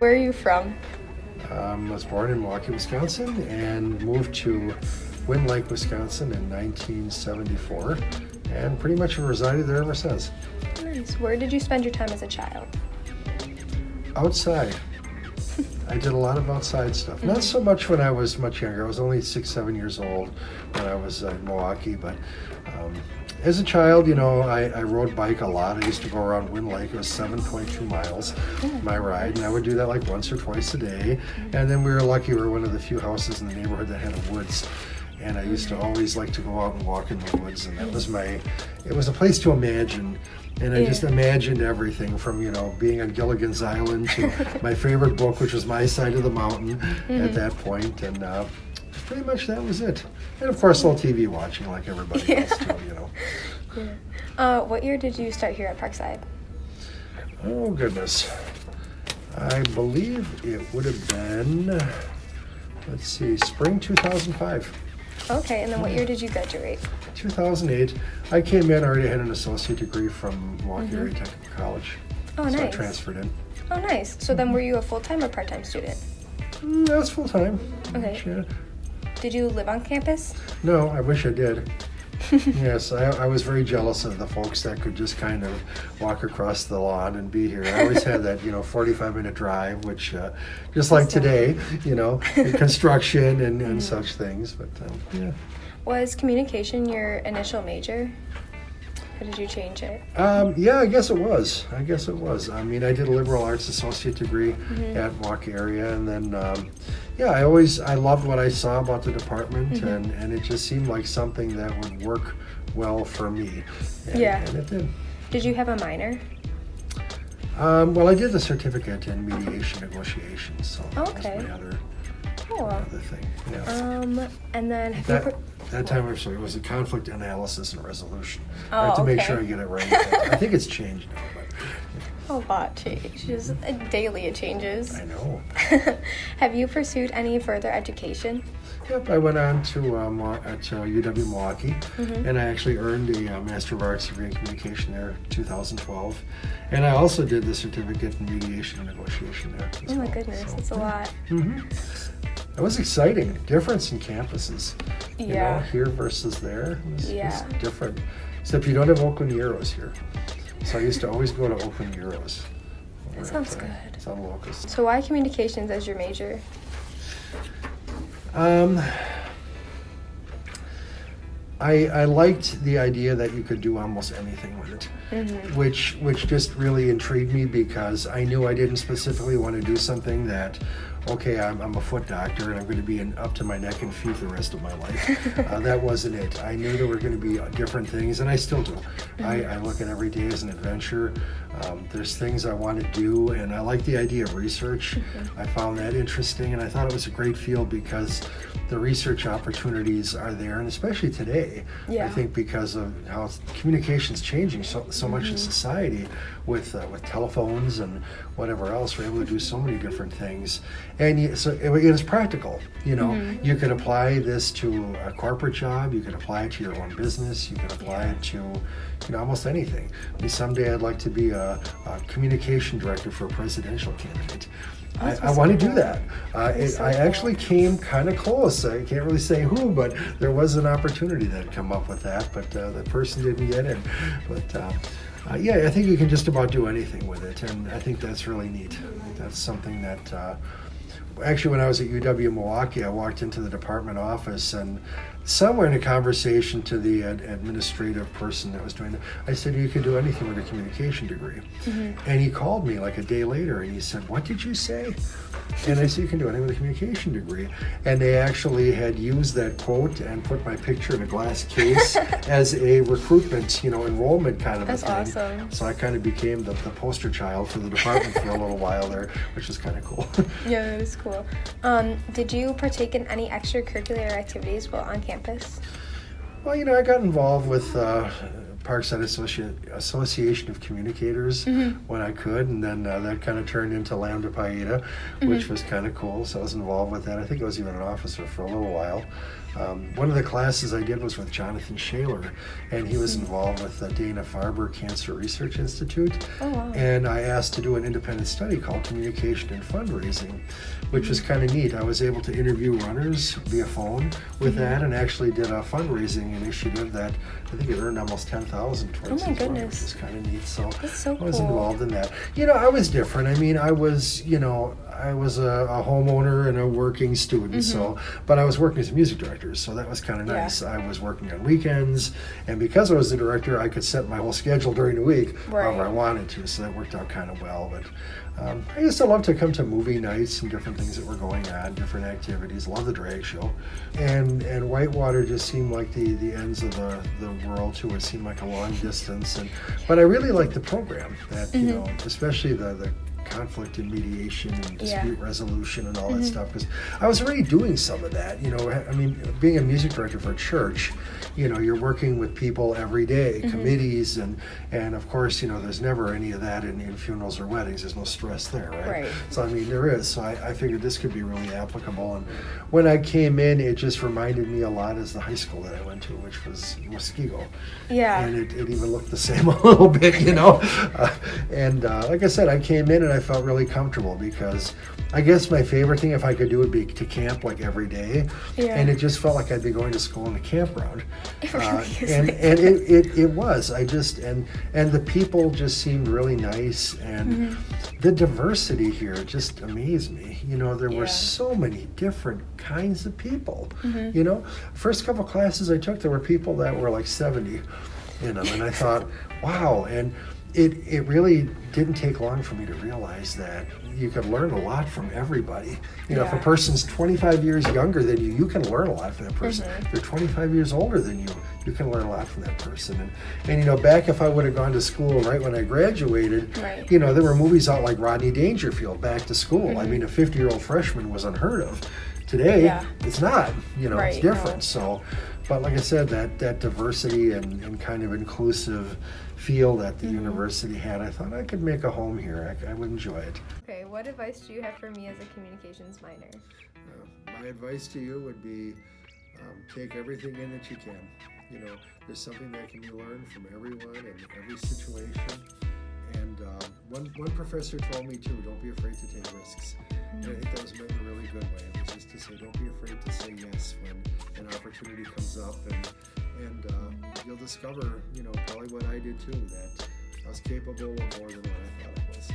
Where are you from? I was born in Milwaukee, Wisconsin, and moved to Wind Lake, Wisconsin in 1974, and pretty much have resided there ever since. Nice. Where did you spend your time as a child? Outside. I did a lot of outside stuff. Not so much when I was much younger. I was only 6, 7 years old when I was in Milwaukee, but as a child, I rode bike a lot. I used to go around Wind Lake. It was 7.2 miles, my ride, and I would do that like once or twice a day. And then we were lucky we were one of the few houses in the neighborhood that had woods. And I used to always like to go out and walk in the woods, and that was it was a place to imagine. And I just imagined everything from, being on Gilligan's Island to my favorite book, which was My Side of the Mountain at that point. And pretty much that was it. And of course, a little TV watching like everybody else too, What year did you start here at Parkside? Oh, goodness. I believe it would have been, spring 2005. Okay, and then what year did you graduate? 2008. I came in, already had an associate degree from Milwaukee Area Technical College. Oh, nice. So I transferred in. Oh, nice. So then were you a full-time or part-time student? That was full-time. Okay. Yeah. Did you live on campus? No, I wish I did. Yes, I was very jealous of the folks that could just kind of walk across the lawn and be here. I always had that, 45-minute drive, which just like today, construction and such things. But yeah. Was communication your initial major? Or did you change it? Yeah, I guess it was. I mean, I did a liberal arts associate degree at Milwaukee area, and then, I loved what I saw about the department, and it just seemed like something that would work well for me. And it did. Did you have a minor? Well, I did the certificate in mediation negotiations, so that was my other thing. Yeah. And then that time, I'm sorry, it was a conflict analysis and resolution. Oh, I have to make sure I get it right. I think it's changed now, but a lot changes. Daily it changes. I know. Have you pursued any further education? Yep, I went on to at UW Milwaukee, and I actually earned a Master of Arts degree in communication there in 2012. And I also did the certificate in mediation and negotiation there as Oh my well. goodness, that's a lot. It was exciting. Difference in campuses. Here versus there. It was different. Except you don't have Oakland Euros here. So I used to always go to Oakland Euros. That sounds good. It's on Locust. So why communications as your major? I liked the idea that you could do almost anything with it, which just really intrigued me because I knew I didn't specifically want to do something that, okay, I'm a foot doctor and I'm going to be up to my neck in feet the rest of my life. That wasn't it. I knew there were going to be different things, and I still do. I look at every day as an adventure. There's things I want to do, and I like the idea of research. I found that interesting, and I thought it was a great field because the research opportunities are there, and especially today, I think because of how communication's changing so much in society with telephones and whatever else. We're able to do so many different things, and so it is practical. You can apply this to a corporate job. You can apply it to your own business. You can apply it to almost anything. I mean, someday I'd like to be a communication director for a presidential candidate. I want to do that. I actually came kind of close. I can't really say who, but there was an opportunity that had come up with that, but the person didn't get in. But I think you can just about do anything with it, and I think that's really neat. That's something that actually, when I was at UW Milwaukee, I walked into the department office, and somewhere in a conversation to the administrative person that was doing it, I said, you can do anything with a communication degree. And he called me like a day later, and he said, what did you say? And I said, you can do anything with a communication degree. And they actually had used that quote and put my picture in a glass case as a recruitment, enrollment kind of a thing. That's awesome. So I kind of became the poster child for the department for a little while there, which was kind of cool. Yeah, it was cool. Did you partake in any extracurricular activities while on campus? Well, I got involved with Parkside Association of Communicators when I could, and then that kind of turned into Lambda Pi Eta, which was kind of cool. So I was involved with that. I think I was even an officer for a little while. One of the classes I did was with Jonathan Shaler, and he was involved with the Dana-Farber Cancer Research Institute. Oh, wow. And I asked to do an independent study called Communication and Fundraising, which was kind of neat. I was able to interview runners via phone with that, and actually did a fundraising initiative that I think it earned almost $10,000 towards Oh my this one, which goodness. is kind of neat. So That's so I was cool. involved in that. I was different. I mean, I was a homeowner and a working student, but I was working as a music director, so that was kind of Yeah. nice. I was working on weekends, and because I was the director, I could set my whole schedule during the week however I wanted to, so that worked out kind of well. But I used to love to come to movie nights and different things that were going on, different activities. Love the drag show, and Whitewater just seemed like the ends of the world to it. Seemed like a long distance, but I really liked the program. That especially the conflict and mediation and dispute resolution and all that stuff, because I was already doing some of that. I mean, being a music director for a church, you're working with people every day, committees, and of course, there's never any of that in funerals or weddings. There's no stress there, right? So I mean, there is. So I figured this could be really applicable. And when I came in, it just reminded me a lot as the high school that I went to, which was Muskego. Yeah. And it even looked the same a little bit, and like I said, I came in and I felt really comfortable, because I guess my favorite thing, if I could do, would be to camp like every day. And it just felt like I'd be going to school in a campground. It really is and like it was. And the people just seemed really nice, and the diversity here just amazed me. There were so many different kinds of people. First couple classes I took, there were people that were like 70 in them, and I thought, wow. And it really didn't take long for me to realize that you could learn a lot from everybody. If a person's 25 years younger than you can learn a lot from that person. If they're 25 years older than you can learn a lot from that person. And back if I would have gone to school right when I graduated, there were movies out like Rodney Dangerfield, Back to School. I mean, a 50-year-old freshman was unheard of. Today, it's not. It's different. So, but like I said, that diversity and kind of inclusive feel that the university had, I thought I could make a home here. I would enjoy it. Okay, what advice do you have for me as a communications minor? My advice to you would be take everything in that you can. There's something that can be learned from everyone and every situation. And one professor told me too, don't be afraid to take risks. And I think that was meant in a really good way. It was just to say, don't be afraid to say yes when an opportunity comes up, and you'll discover, probably what I did too, that I was capable of more than what I thought I was.